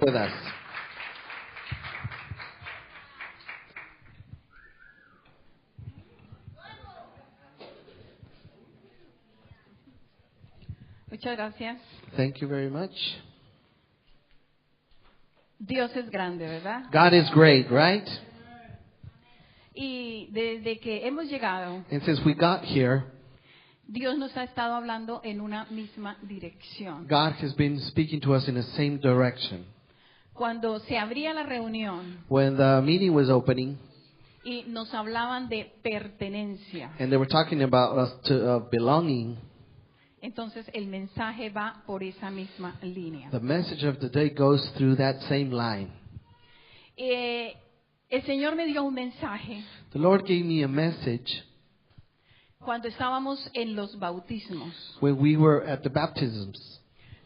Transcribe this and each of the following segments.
with us. Muchas gracias. Thank you very much. Dios es grande, ¿verdad? God is great, right? Y desde que hemos llegado, And since we got here, Dios nos ha estado hablando en una misma dirección. God has been speaking to us in the same direction. Cuando se abría la reunión When the meeting was opening, y nos hablaban de pertenencia, and they were talking about us belonging, entonces el mensaje va por esa misma línea. the message of the day goes through that same line. El Señor me dio un mensaje The Lord gave me a message cuando estábamos en los bautismos. when we were at the baptisms.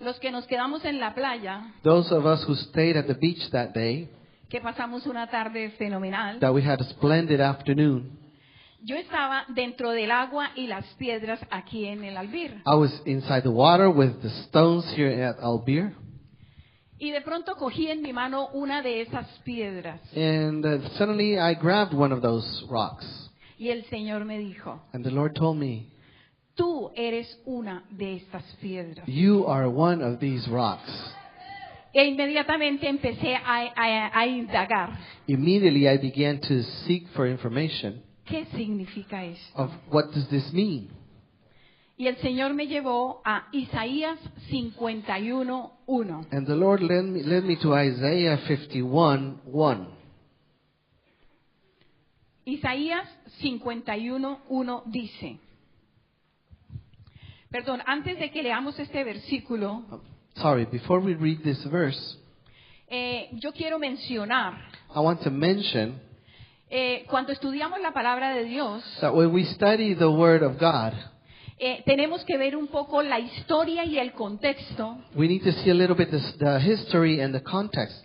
Los que nos quedamos en la playa, Those of us who stayed at the beach that day, que pasamos una tarde fenomenal, that we had a splendid afternoon. yo estaba dentro del agua y las piedras aquí en el Albir. I was inside the water with the stones here at Albir, Y de pronto cogí en mi mano una de esas piedras. and suddenly I grabbed one of those rocks, Y el Señor me dijo, and the Lord told me, tú eres una de estas piedras. "You are one of these rocks." E inmediatamente empecé a indagar. Immediately I began to seek for information ¿Qué significa esto? of what does this mean. Y el Señor me llevó a Isaías 51:1. And the Lord led me to Isaiah 51:1. Isaías 51:1 dice, perdón, antes de que leamos este versículo, Sorry, before we read this verse, yo quiero mencionar, I want to mention cuando estudiamos la palabra de Dios, that when we study the Word of God, tenemos que ver un poco la historia y el contexto we need to see a little bit the history and the context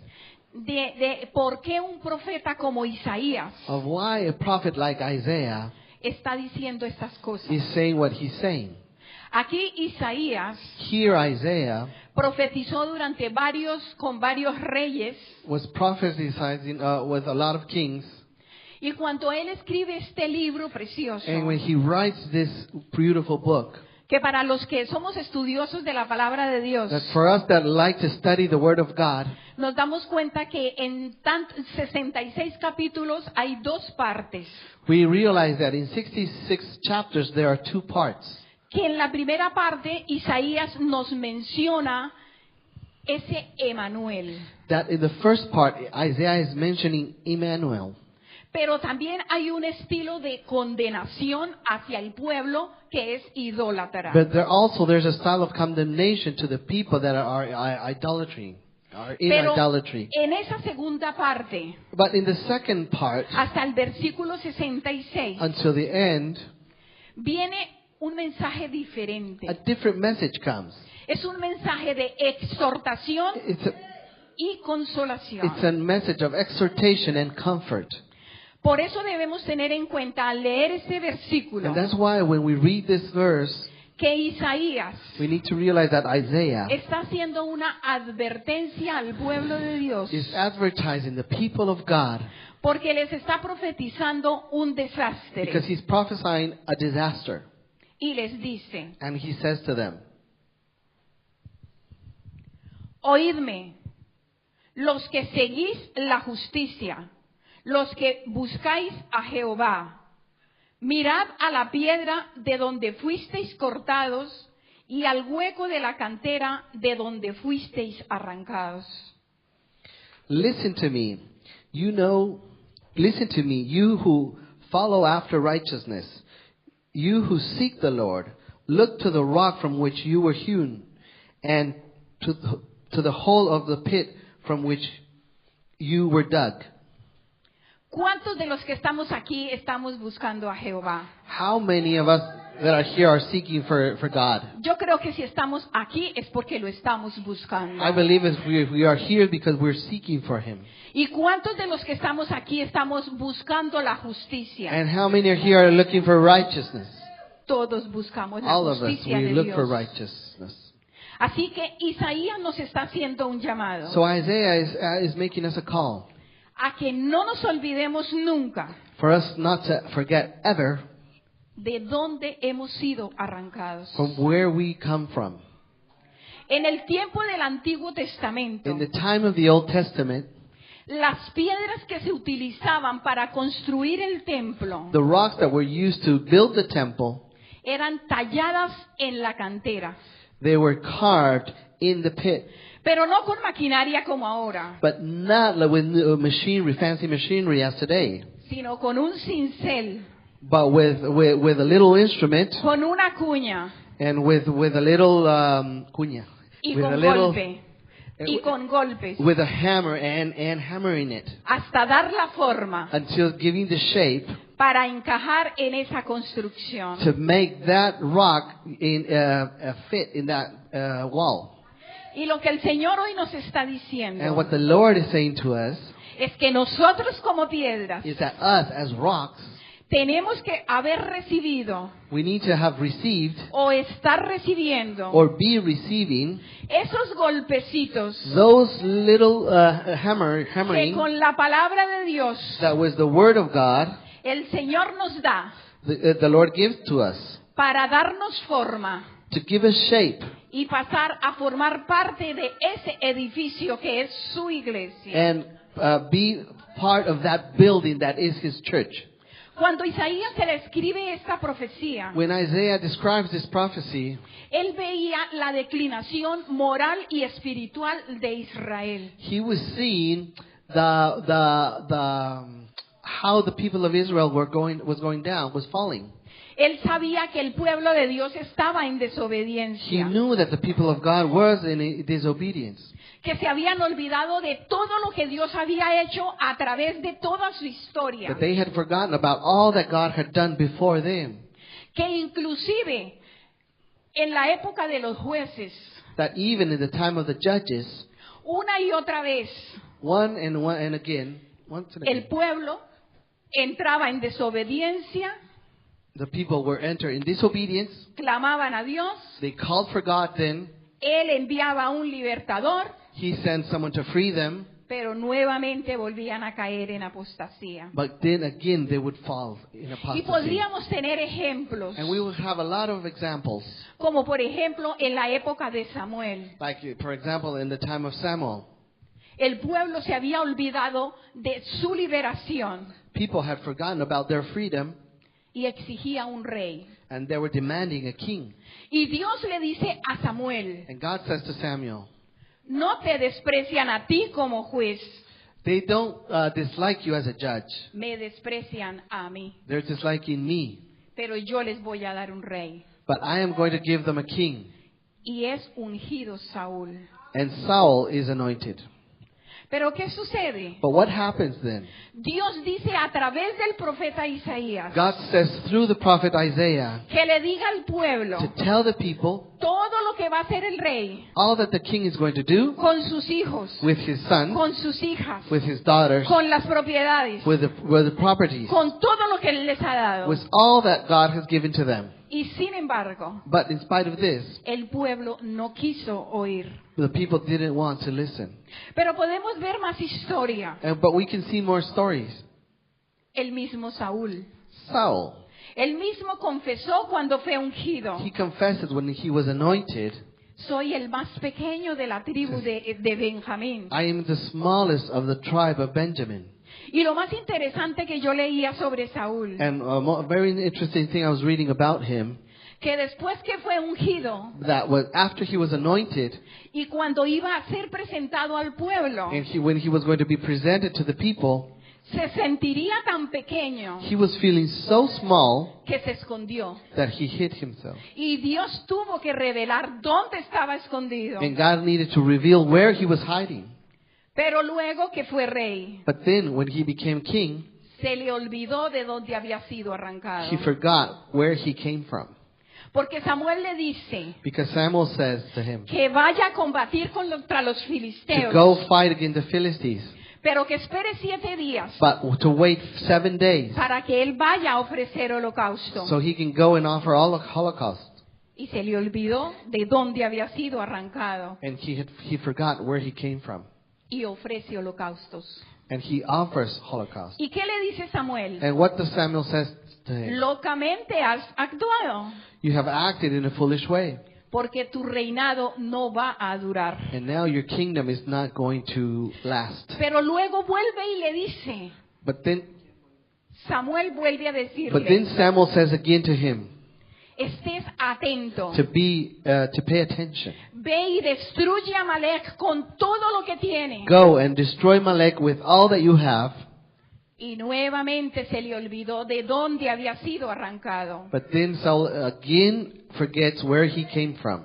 de por qué un profeta como Isaías of why a prophet like Isaiah está diciendo estas cosas. is saying what he's saying. Aquí Isaías Here Isaiah profetizó con varios reyes, was prophesying with a lot of kings, y cuando él escribe este libro precioso, and when he writes this beautiful book, que para los que somos estudiosos de la palabra de Dios, that for us that like to study the Word of God, nos damos cuenta que en 66 capítulos hay dos partes. we realize that in 66 chapters there are two parts. Que en la primera parte Isaías nos menciona ese Emanuel. That in the first part Isaiah is mentioning Emmanuel. Pero también hay un estilo de condenación hacia el pueblo que es idólatra. But there's a style of condemnation to the people that are idolatry, are in Pero idolatry. en esa segunda parte, But in the second part, hasta el versículo 66, until the end, viene un mensaje diferente. a different message comes. Es un mensaje de exhortación It's y consolación. Por eso debemos tener en cuenta al leer este versículo And that's why when we read this verse, que Isaías we need to realize that Isaiah está haciendo una advertencia al pueblo de Dios is advertising the people of God porque les está profetizando un because desastre he's prophesying a disaster. y les dice: And he says to them, oídme, los que seguís la justicia, los que buscáis a Jehová, mirad a la piedra de donde fuisteis cortados y al hueco de la cantera de donde fuisteis arrancados. listen to me, you who follow after righteousness, you who seek the Lord, look to the rock from which you were hewn, and to the hole of the pit from which you were dug. ¿Cuántos de los que estamos aquí estamos buscando a Jehová? How many of us that are here are seeking for God? Yo creo que si estamos aquí es porque lo estamos buscando. I believe we are here because we're seeking for Him. ¿Y cuántos de los que estamos aquí estamos buscando la justicia? And how many are here are looking for righteousness? Todos buscamos la All of us, justicia we de look for Dios. righteousness. Así que Isaías nos está haciendo un llamado So Isaiah is making us a call a que no nos olvidemos nunca for us not to forget ever de dónde hemos sido arrancados. from where we come from. En el tiempo del Antiguo Testamento, In the time of the Old Testament, las piedras que se utilizaban para construir el templo the rocks that were used to build the temple, eran talladas en la cantera, they were carved in the pit, pero no con maquinaria como ahora, but not like with machinery, fancy machinery as today, sino con un cincel, but with a little instrument con una cuña and with a little cuña, y with a con little golpe y con golpes with a hammer and hammering it hasta dar la forma until giving the shape para encajar en esa construcción. to make that rock in fit in that wall. Y lo que el Señor hoy nos está diciendo And what the Lord is saying to us es que nosotros como piedras is that us as rocks, tenemos que haber recibido we need to have received o estar recibiendo or be receiving esos golpecitos those little que hammering con la palabra de Dios that was the word of God el Señor nos da the Lord gives to us para darnos forma to give us shape y pasar a formar parte de ese edificio que es su iglesia. and be part of that building that is His church. Cuando Isaías se le escribe esta profecía, When Isaiah describes this prophecy, él veía la declinación moral y espiritual de Israel. he was seeing how the people of Israel was going down, was falling. Él sabía que el pueblo de Dios estaba en He desobediencia, knew that the people of God was in disobedience, que se habían olvidado de todo lo que Dios había hecho a través de toda su historia, that they had forgotten about all that God had done before them, que inclusive en la época de los jueces, that even in the time of the judges, una y otra vez, once and again, el pueblo entraba en desobediencia, the people were entering in disobedience. clamaban a Dios, They called for God then. Él enviaba a un libertador, He sent someone to free them. pero nuevamente volvían a caer en apostasía. But then again, they would fall in Y apostasy. podríamos tener ejemplos, And we will have a lot of examples. como por ejemplo en la época de Samuel. Like, for example, in the time of Samuel, El pueblo se había olvidado de su liberación people had forgotten about their freedom y exigía un rey. and they were demanding a king. Y Dios le dice a Samuel, And God says to Samuel, no te desprecian a ti como juez, they don't dislike you as a judge. me desprecian a mí, They're disliking me. pero yo les voy a dar un rey. But I am going to give them a king. Y es ungido Saúl. And Saul is anointed. Pero ¿qué sucede? But what happens then? Dios dice a través del profeta Isaías God says through the prophet Isaiah que le diga al pueblo to tell the people todo lo que va a hacer el rey all that the king is going to do con sus hijos, with his son, con sus hijas, with his daughters, con las propiedades, with the properties, con todo lo que Él les ha dado. with all that God has given to them. Y sin embargo, But in spite of this, el pueblo no quiso oír. the people didn't want to listen. Pero podemos ver más historia. But we can see more stories. El mismo Saúl. Saul, Él mismo confesó cuando fue ungido. he confessed when he was anointed, Soy el más pequeño de la tribu de Benjamín. I am the smallest of the tribe of Benjamin. Y lo más interesante que yo leía sobre Saúl, And a very interesting thing I was reading about him, que después que fue ungido that was after he was anointed, y cuando iba a ser presentado al pueblo, and when he was going to be presented to the people, se sentiría tan pequeño he was feeling so small que se escondió. that he hid himself. Y Dios tuvo que revelar dónde estaba escondido. And God needed to reveal where he was hiding. Pero luego que fue rey, But then when he became king, se le olvidó de dónde había sido arrancado. he forgot where he came from. Porque Samuel le dice Because Samuel says to him que vaya a combatir contra los to filisteos, go fight against the Philistines, pero que espere 7 días but to wait 7 days para que él vaya a ofrecer holocausto. so he can go and offer all the holocaust. y se le olvidó de dónde había sido arrancado And he forgot where he came from. y ofrece holocaustos. And he offers holocaust. ¿Y qué le dice Samuel? And what does Samuel says to him? Locamente has actuado, You have acted in a foolish way. porque tu reinado no va a durar. And now your kingdom is not going to last. Pero luego vuelve y le dice, But then Samuel vuelve a But then decirle, Samuel says again to him estés atento, to pay attention. ve y destruye a Amalek con todo lo que tiene. Go and destroy Malek with all that you have. Y nuevamente se le olvidó de dónde había sido arrancado. But then Saul again forgets where he came from.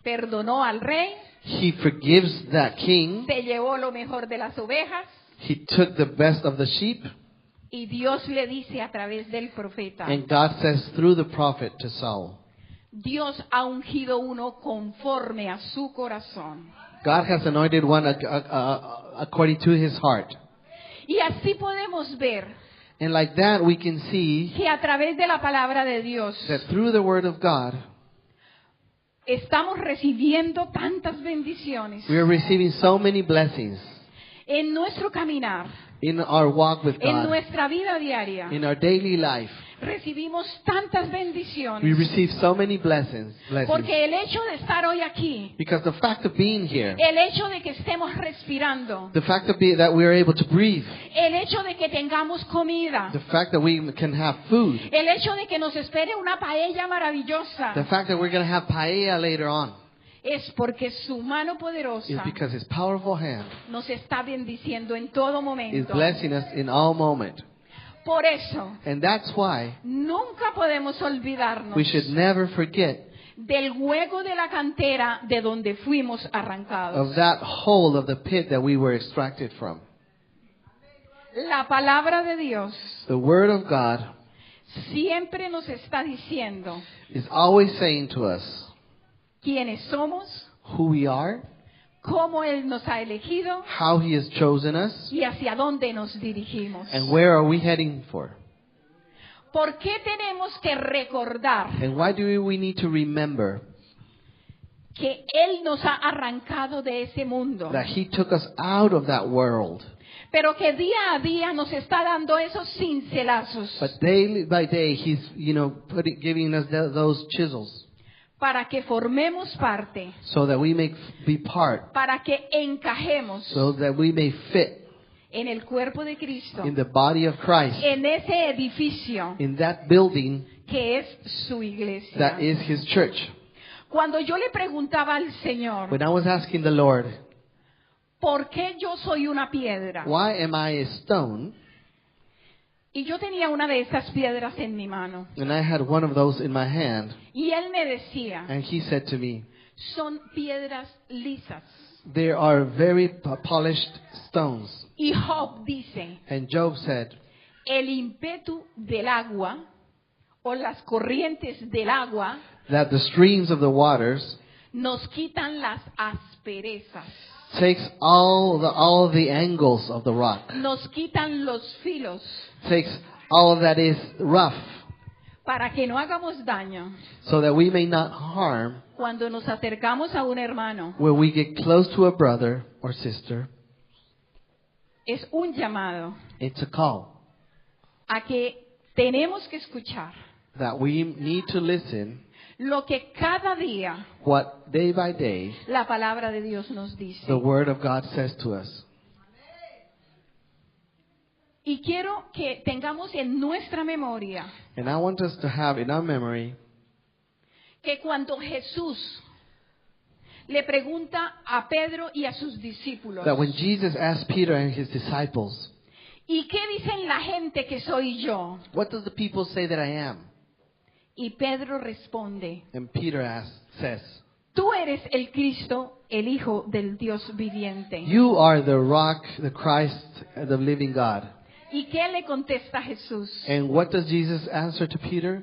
Perdonó al rey, He forgives that king. se llevó lo mejor de las ovejas, He took the best of the sheep. y Dios le dice a través del profeta, And God says through the prophet to Saul, Dios ha ungido uno conforme a su corazón. God has anointed one according to his heart. Y así podemos ver And like that we can see que a través de la palabra de Dios that through the word of God, estamos recibiendo tantas bendiciones we are receiving so many blessings en nuestro caminar, in our walk with en God, nuestra vida diaria. in our daily life. Recibimos tantas We bendiciones receive so many blessings. porque el hecho de estar hoy aquí, Because the fact of being here, el hecho de que estemos respirando, the fact of that we are able to breathe, el hecho de que tengamos comida, the fact that we can have food, el hecho de que nos espere una paella maravillosa, the fact that we're going to have paella later on, es porque su mano is poderosa because His powerful hand nos está bendiciendo en todo is momento. blessing us in all moment. Por eso, And that's why nunca podemos olvidarnos we should never forget del hueco de la cantera de donde fuimos arrancados. of that hole of the pit that we were extracted from. La palabra de Dios The Word of God siempre nos está diciendo is always saying to us quiénes somos, who we are, cómo Él nos ha elegido how He has chosen us, y hacia dónde nos dirigimos. and where are we heading for. ¿Por qué tenemos que recordar And why do we need to remember que Él nos ha arrancado de ese mundo, that He took us out of that world? pero que día a día nos está dando esos cincelazos But day by day, He's, giving us those chisels para que formemos parte, so that we may be part, para que encajemos so that we may fit en el cuerpo de Cristo, in the body of Christ, en ese edificio in that building que es su iglesia. that is His church. Cuando yo le preguntaba al Señor, When I was asking the Lord, ¿por qué yo soy una piedra? why am I a stone? Y yo tenía una de esas piedras en mi mano. And I had one of those in my hand, Y Él me decía, and He said to me, son piedras lisas. there are very polished stones. Y Job dice, And Job said, el ímpetu del agua o las corrientes del agua that the streams of the waters nos quitan las asperezas, takes all the angles of the rock, nos quitan los filos takes all of that is rough, para que no hagamos daño so that we may not harm cuando nos acercamos a un hermano. when we get close to a brother or sister. Es un llamado It's a call a que tenemos que escuchar that we need to listen lo que cada día what day by day la palabra de Dios nos dice. the Word of God says to us. Y quiero que tengamos en nuestra memoria And I want us to have in our memory que cuando Jesús le pregunta a Pedro y a sus discípulos, that when Jesus asked Peter and his disciples, ¿y qué dicen la gente que soy yo? what does the people say that I am? Y Pedro responde, And Peter says, tú eres el Cristo, el Hijo del Dios viviente. you are the rock, the Christ, the living God. ¿Y qué le contesta Jesús? And what does Jesus answer to Peter?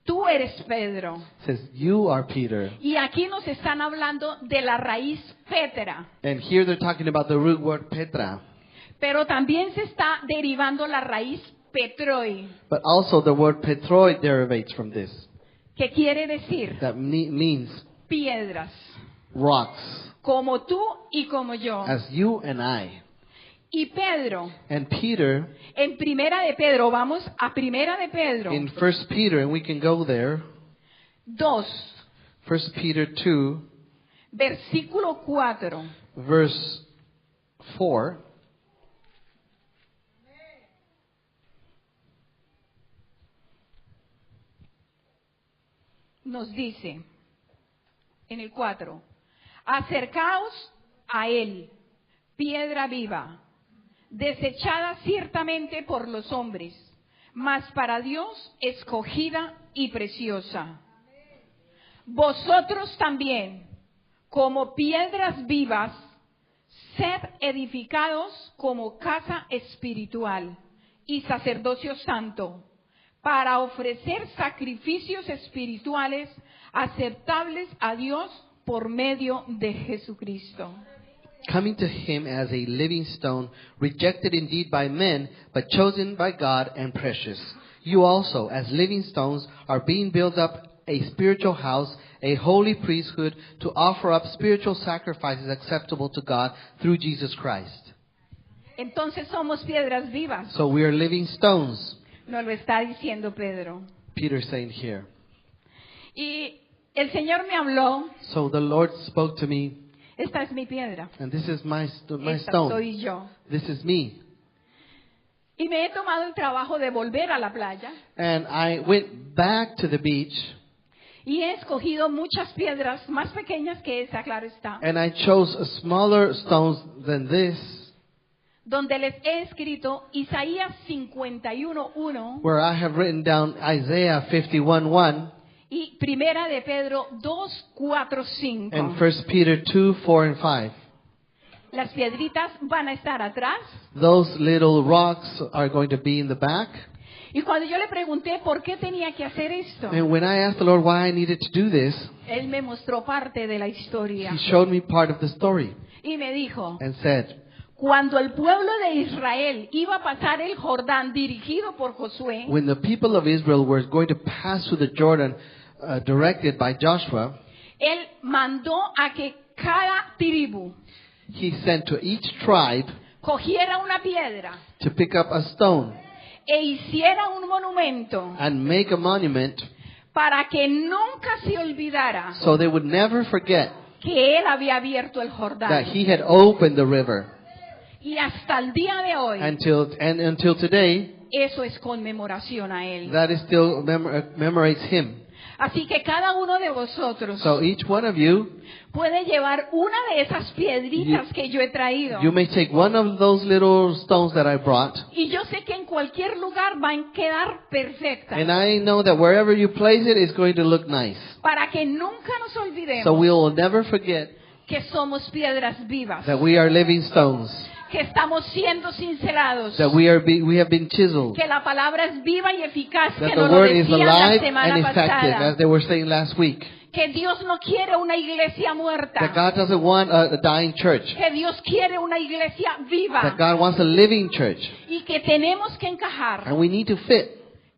Tú eres Pedro. Says, you are Peter. Y aquí nos están hablando de la raíz Petra, And here they're talking about the root word Petra. pero también se está derivando la raíz Petroi, But also the word Petroi derivates from this. que quiere decir that means piedras, rocks, como tú y como yo. as you and I. Y Pedro, And Peter, en Primera de Pedro, vamos a Primera de Pedro in 1 Peter, and we can go there, 2, 1 Peter 2, versículo 4. verse 4, Nos dice en el 4, acercaos a él, piedra viva, desechada ciertamente por los hombres, mas para Dios escogida y preciosa. Vosotros también, como piedras vivas, sed edificados como casa espiritual y sacerdocio santo, para ofrecer sacrificios espirituales aceptables a Dios por medio de Jesucristo. coming to him as a living stone, rejected indeed by men, but chosen by God and precious. You also, as living stones, are being built up a spiritual house, a holy priesthood, to offer up spiritual sacrifices acceptable to God through Jesus Christ. Entonces somos piedras vivas. So we are living stones, Nos lo está diciendo Pedro. Peter saying here. Y el Señor me habló, So the Lord spoke to me, esta es mi piedra, and this is my esta stone. soy yo. This is me. Y me he tomado el trabajo de volver a la playa And I went back to the beach, y he escogido muchas piedras más pequeñas que esa, claro está, and I chose smaller stones than this, donde les he escrito Isaías 51:1 where I have written down Isaiah 51:1 y Primera de Pedro 2:4-5. and 1 Peter 2:4 and 5. Las piedritas van a estar atrás. Those little rocks are going to be in the back. Y cuando yo le pregunté por qué tenía que hacer esto, And when I asked the Lord why I needed to do this, Él me mostró parte de la historia He showed me part of the story y me dijo, and said, cuando el pueblo de Israel iba a pasar el Jordán dirigido por Josué, when the people of Israel were going to pass through the Jordan, directed by Joshua, Él mandó a que cada tribu He sent to each tribe cogiera una piedra to pick up a stone e hiciera un monumento and make a monument para que nunca se olvidara so they would never forget que Él había abierto el that Jordán. He had opened the river. Y hasta el día de hoy, Until today, eso es conmemoración a Él. that is still commemorates Him. Así que cada uno de vosotros So each one of you, puede llevar una de esas piedritas que yo he traído. you may take one of those little stones that I brought, Y yo sé que en cualquier lugar van a quedar perfectas. and I know that wherever you place it, it's going to look nice. Para que nunca nos olvidemos So we will never forget que somos piedras vivas. that we are living stones, Que estamos siendo cincelados. that we have been chiseled, Que la palabra es viva y eficaz. that Que the nos lo word is decían la alive and semana effective, pasada. as they were saying last week. Que Dios no quiere una iglesia That muerta. God doesn't want a dying church. Que Dios quiere una iglesia That viva. God wants a living church. Y que tenemos que encajar And we need to fit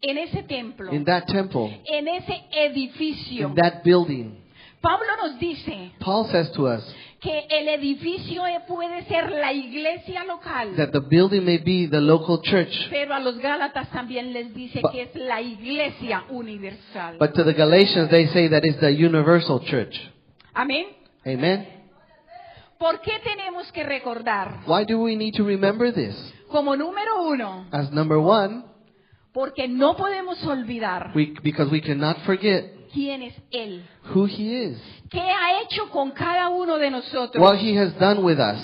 en ese templo. in that temple, En ese edificio. in that building. Pablo nos dice Paul says to us que el edificio puede ser la iglesia local, that the building may be the local church, pero a los Gálatas también les dice But- que es la iglesia universal. but to the Galatians they say that is the universal church. Amén. Amen? ¿Por qué tenemos que recordar? Why do we need to remember this? Como número uno, As number one, porque no podemos olvidar because we cannot forget quién es Él. who He is, ¿Qué ha hecho con cada uno de nosotros? what He has done with us.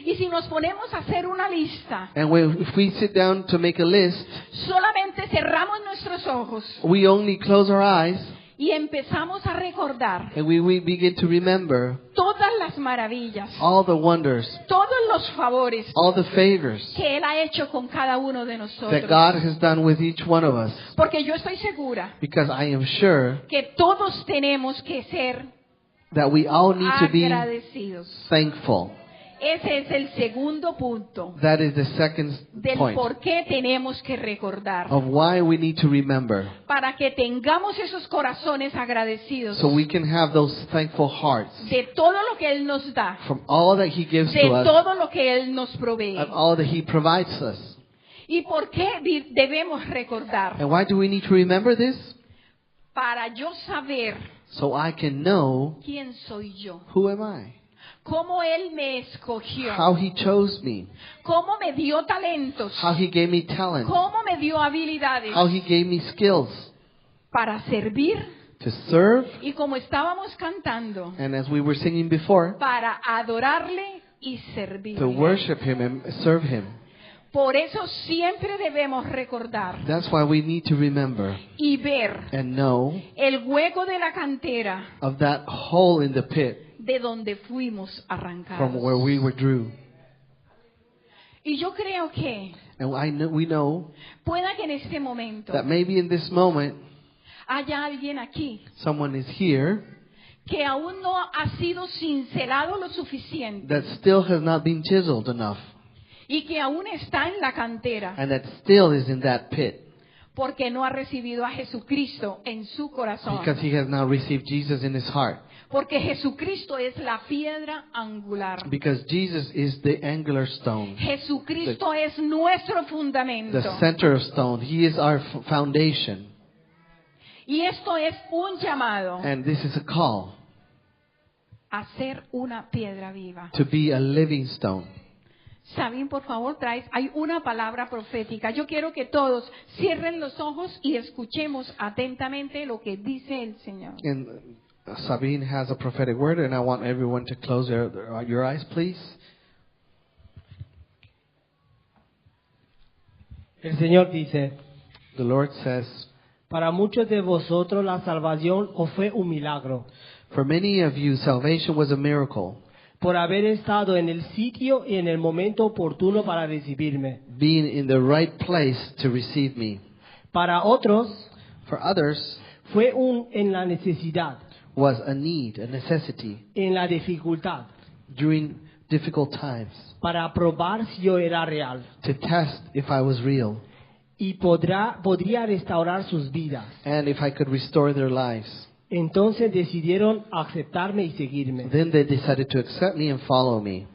Y si nos ponemos a hacer una lista, And if we sit down to make a list, solamente cerramos nuestros ojos we only close our eyes y empezamos a recordar and we begin to remember todas las maravillas, all the wonders, todos los favores all the favors que Él ha hecho con cada uno de that nosotros. God has done with each one of us. Porque yo estoy segura Because I am sure que todos tenemos que ser that we all need to be agradecidos. thankful. Ese es el segundo punto That is the second del point por qué tenemos que recordar. of why we need to remember, Para que tengamos esos corazones agradecidos so we can have those thankful hearts de todo lo que Él nos da, from all that He gives de to us todo lo que Él nos provee. and all that He provides us. ¿Y por qué debemos recordar? And why do we need to remember this? Para yo saber So I can know, quién soy yo, who am I? cómo Él me escogió, How He chose me, cómo me dio talentos, how He gave me talent, cómo me dio habilidades how He gave me skills para servir to serve, y, como estábamos cantando, and as we were singing before, para adorarle y to servirle. worship Him and serve Him. Por eso siempre debemos recordar That's why we need to remember y ver and know el hueco de la cantera of that hole in the pit de donde fuimos from where arrancados. we were drew. Y yo creo que And we know pueda que en este momento that maybe in this moment, haya alguien aquí someone is here que aún no ha sido cincelado lo suficiente that still has not been chiseled enough y que aún está en la cantera and that still is in that pit porque no ha recibido a Jesucristo en su corazón. because he has not received Jesus in his heart. Porque Jesucristo es la piedra angular. Because Jesus is the angular stone, Jesucristo es nuestro fundamento. the center of stone. He is our foundation. Y esto es un llamado And this is a call a ser una piedra viva. to be a living stone. Sabín, por favor, hay una palabra profética. Yo quiero que todos cierren los ojos y escuchemos atentamente lo que dice el Señor. And Sabine has a prophetic word, and I want everyone to close your eyes, please. El Señor dice, The Lord says, para muchos de vosotros la salvación os fue un milagro, for many of you, salvation was a miracle, por haber estado en el sitio y en el momento oportuno para recibirme. being in the right place to receive me. Para otros For others, fue en la necesidad, was a need, a necessity, en la dificultad, during difficult times, para probar si yo era real to test if I was real, y podría restaurar sus vidas. and if I could restore their lives. Entonces decidieron aceptarme y seguirme. Then they decided to accept me and follow me.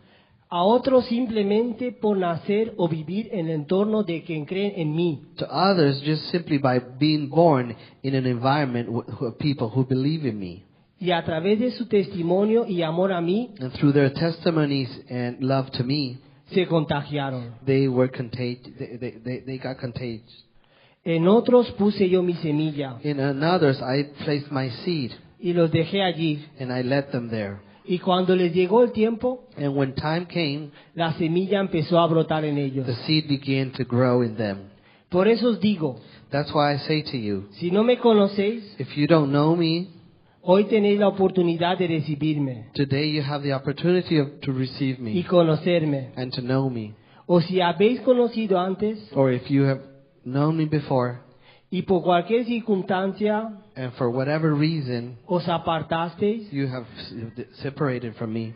A otros simplemente por nacer o vivir en el entorno de quien creen en mí. To others, just simply by being born in an environment of people who believe in me. Y a través de su testimonio y amor a mí, And through their testimonies and love to me, se contagiaron. they were contagious. They got contagious. En otros puse yo mi semilla In others, I placed my seed y los dejé allí. and I let them there. Y cuando les llegó el tiempo, And when time came, la semilla empezó a brotar en ellos. the seed began to grow in them. Por eso os digo, That's why I say to you, si no me conocéis, if you don't know me, hoy tenéis la oportunidad de recibirme today you have the opportunity to receive y me conocerme. and to know me. O si habéis conocido antes Or if you have known me before, y por cualquier circunstancia and for whatever reason os apartasteis, you have separated from me,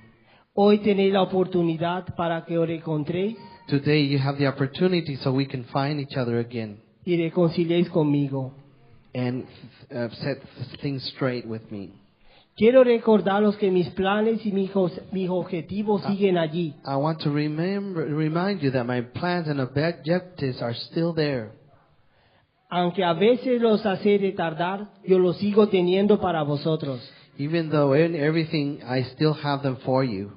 hoy tenéis la oportunidad para que os encontréis today you have the opportunity so we can find each other again y reconciliéis conmigo. and set things straight with me. Quiero recordaros que mis planes y mis objetivos siguen allí. I want to remind you that my plans and objectives are still there. Aunque a veces los hace retardar, yo los sigo teniendo para vosotros. Even though in everything I still have them for you.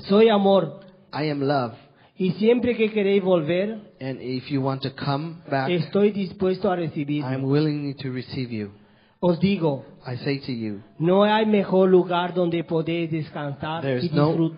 Soy amor, I am love. y siempre que queréis volver, And if you want to come back, estoy dispuesto a I'm recibirme. willing to receive you. Os digo, I say to you, no hay mejor lugar donde podéis descansar There's y, no y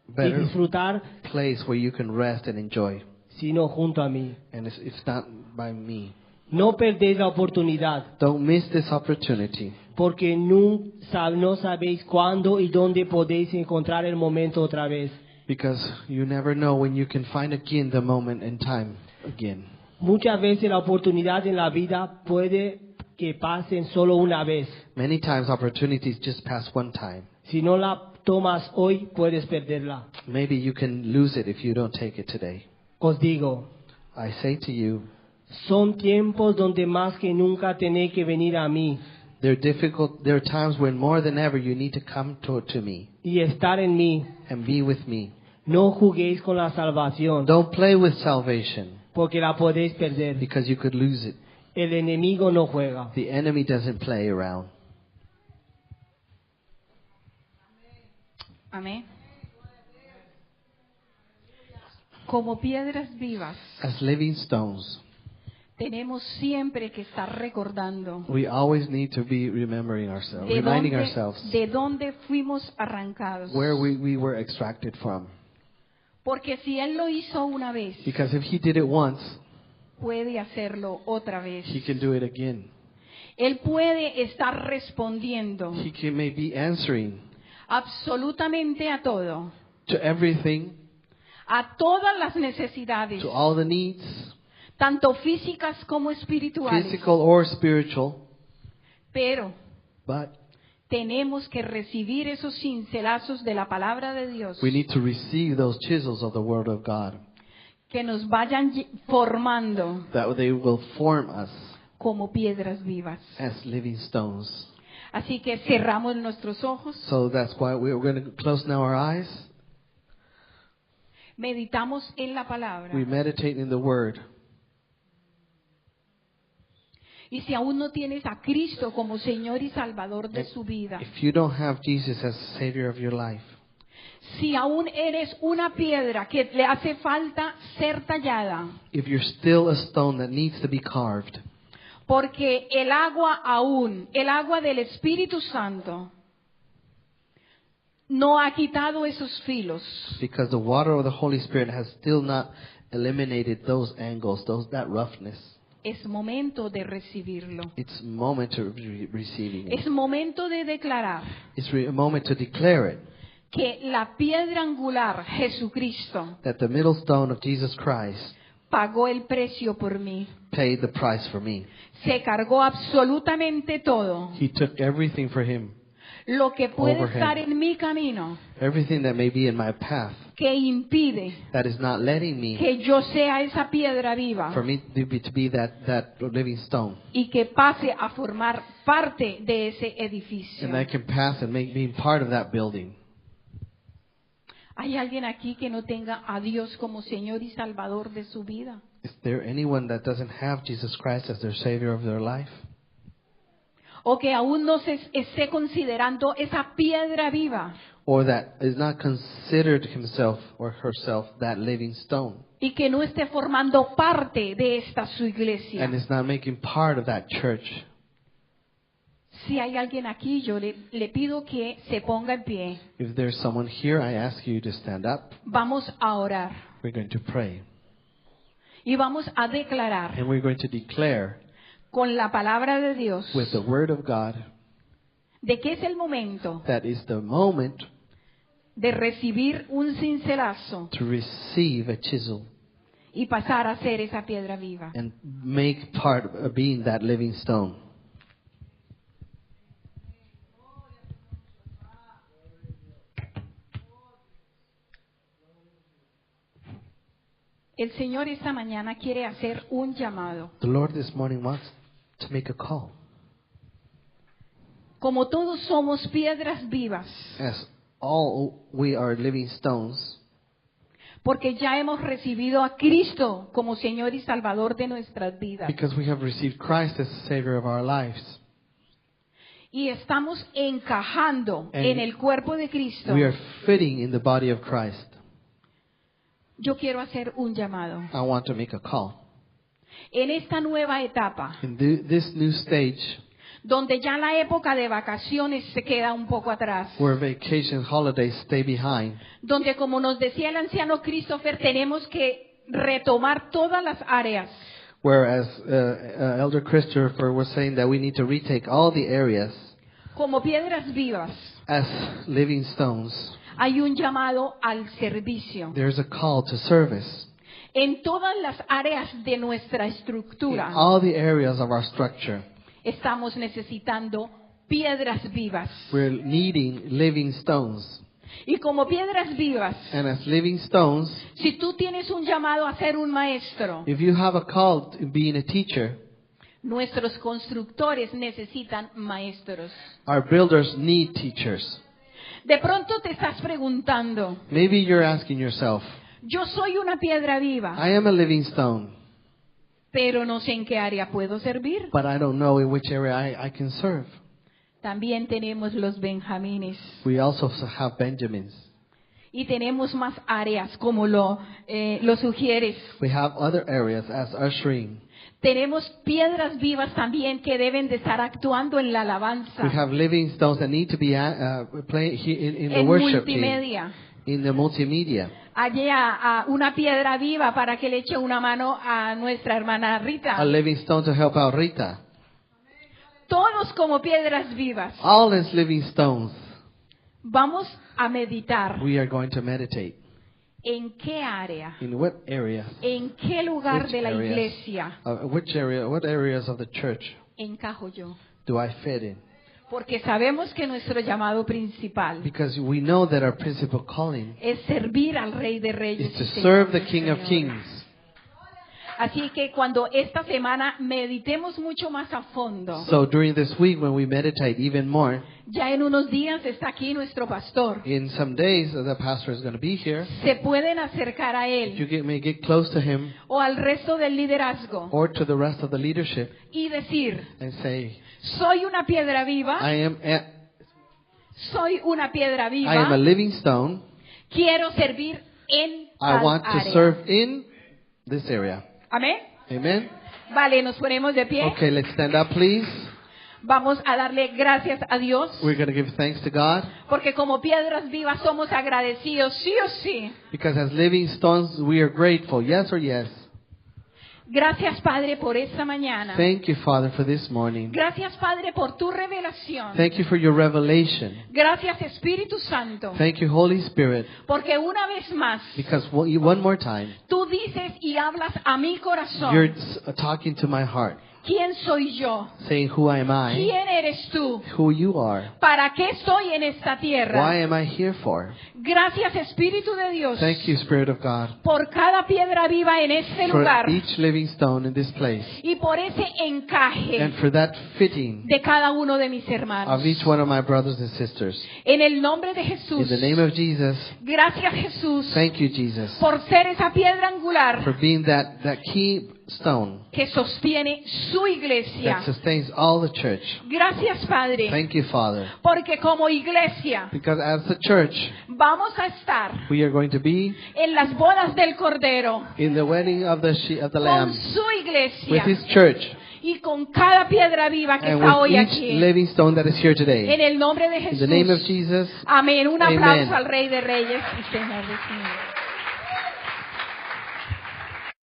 better disfrutar place where you can rest and enjoy. sino junto a mí. And it's not by me. No perdéis la oportunidad, Don't miss this opportunity. porque no sabéis cuándo y dónde podéis encontrar el momento otra vez. Because you never know when you can find again the moment and time again. Muchas veces la oportunidad en la vida puede que pasen solo una vez. Many times opportunities just pass one time. Si no la tomas hoy, puedes perderla. Maybe you can lose it if you don't take it today. Os digo, I say to you, son tiempos donde más que nunca tenéis que venir a mí there are times when more than ever you need to come to me y estar en mí. and be with me. No juguéis con la salvación, Don't play with salvation porque la podéis perder. because you could lose it. El enemigo no juega. The enemy doesn't play around. Amén. Como piedras vivas, As living stones, tenemos siempre que estar recordando we always need to be remembering ourselves, reminding ourselves de dónde fuimos arrancados. where we were extracted from. Porque si Él lo hizo una vez, Because if he did it once, puede hacerlo otra vez. he can do it again. Él puede estar respondiendo He can maybe answering absolutamente a todo, to everything, a todas las necesidades, to all the needs, tanto físicas como espirituales. physical or spiritual. Pero But tenemos que recibir esos cincelazos de la palabra de Dios we need to receive those chisels of the Word of God, que nos vayan formando that they will form us como piedras vivas. as living stones. Así que cerramos nuestros ojos, So that's why we're going to close now our eyes. meditamos en la palabra. We meditate in the Word. Y si aún no tienes a Cristo como Señor y Salvador de su vida, If you don't have Jesus as Savior of your life, si aún eres una piedra que le hace falta ser tallada, if you're still a stone that needs to be carved, porque el agua del Espíritu Santo, no ha quitado esos filos, because the water of the Holy Spirit has still not eliminated those angles, that roughness. es momento de recibirlo. It's a moment to receiving it. Es momento de declarar It's a moment to declare it, que la piedra angular, Jesucristo, that the middle stone of Jesus Christ pagó el precio por mí. paid the price for me. Se cargó absolutamente todo. He took everything for him, Lo que puede Over him. estar en mi camino everything that may be in my path que impide that is not letting me, que yo sea esa piedra viva for me to be that living stone. y que pase a formar parte de ese edificio. And I can pass and make me part of that building. ¿Hay alguien aquí que no tenga a Dios como Señor y Salvador de su vida? Is there anyone that doesn't have Jesus Christ as their Savior of their life? ¿O que aún no se esté considerando esa piedra viva Or that is not considered himself or herself that living stone, y que no esté formando parte de esta su iglesia? and is not making part of that church? Si hay alguien aquí, yo le pido que se ponga en pie. If there's someone here, I ask you to stand up. Vamos a orar We're going to pray. y vamos a declarar And we're going to declare con la palabra de Dios with the Word of God de que es el momento that is the moment de recibir un cincelazo to receive a chisel y pasar a ser esa piedra viva. and make part of being that living stone. El Señor esta mañana quiere hacer un llamado. The Lord this morning wants to make a call. Como todos somos piedras vivas, As all we are living stones, porque ya hemos recibido a Cristo como Señor y Salvador de nuestras vidas. because we have received Christ as the Savior of our lives. Y estamos encajando And en el cuerpo de Cristo. We are fitting in the body of Christ. Yo quiero hacer un llamado. I want to make a call. En esta nueva etapa, In this new stage, donde ya la época de vacaciones se queda un poco atrás, where vacation holidays stay behind, donde, como nos decía el anciano Christopher, tenemos que retomar todas las áreas. whereas Elder Christopher was saying that we need to retake all the areas Como piedras vivas, as living stones. hay un llamado al servicio. There's a call to service. En todas las áreas de nuestra In estructura all the areas of our structure, estamos necesitando piedras vivas. we're needing living stones. Y como piedras vivas, And as living stones, si tú tienes un llamado a ser un maestro, if you have a call to being a teacher, nuestros constructores necesitan maestros. our builders need teachers. De pronto te estás preguntando, Maybe you're asking yourself, yo soy una piedra viva, I am a living stone, pero no sé en qué área puedo servir. but I don't know in which area I can serve. También tenemos los benjamines We also have Benjamins. y tenemos más áreas como lo sugieres. We have other areas as ushering. Tenemos piedras vivas también que deben de estar actuando en la We alabanza, have living stones that need to be playing in the en worship team, multimedia. in the multimedia. Allí a una piedra viva para que le eche una mano a nuestra hermana Rita. A living stone to help out Rita. Todos como piedras vivas. All as living stones, Vamos a meditar we are going to meditate. en qué área, In what areas? en qué lugar Which de la areas? iglesia What areas of the church encajo yo. do I fit in? Porque sabemos que nuestro llamado principal Because we know that our principal calling es servir al Rey de Reyes. is to y Señor serve the de King of Señores. Kings. Así que cuando esta semana meditemos mucho más a fondo, So during this week when we meditate even more, ya en unos días está aquí nuestro pastor. in some days the pastor is going to be here. Se pueden acercar a You él may get close to him o al resto del liderazgo or to the rest of the leadership y decir, and say, soy una piedra viva, soy una piedra I am a viva, living stone. quiero servir en I tal want to área. serve in this area. Amén. Amen. Vale, nos ponemos de pie. Okay, let's stand up, please. Vamos a darle gracias a Dios, We're going to give thanks to God porque como piedras vivas somos agradecidos, sí o sí. because as living stones we are grateful. Yes or yes? Gracias, Padre, por esta mañana. Thank you, Father, for this morning. Gracias, Padre, por tu revelación. Thank you for your revelation. Gracias, Espíritu Santo, Thank you, Holy Spirit, porque una vez más because one more time tú dices y hablas a mi you're corazón. talking to my heart, ¿Quién soy yo? saying, who am I? ¿Quién eres tú? Who you are? ¿Para qué estoy en esta Why tierra? am I here for? Gracias, Espíritu de Dios, Thank you, Spirit of God, por cada piedra viva en este for lugar each living stone in this place y por ese encaje and for that fitting de cada uno de mis hermanos. of each one of my brothers and sisters. En el nombre de Jesús. In the name of Jesus, Gracias, Jesús, thank you, Jesus, por ser esa piedra angular for being that key stone que sostiene su iglesia. that sustains all the church. Gracias, Padre, Thank you, Father, porque como iglesia because as the church, vamos a estar we are going to be en las bodas del Cordero in the wedding of the con Lamb su with iglesia His church y con cada piedra viva que and está with hoy each aquí. living stone that is here En today. el nombre de In the name of Jesús. Jesus, Amén. Un Amen. aplauso al Rey de Reyes y Señor de Señores.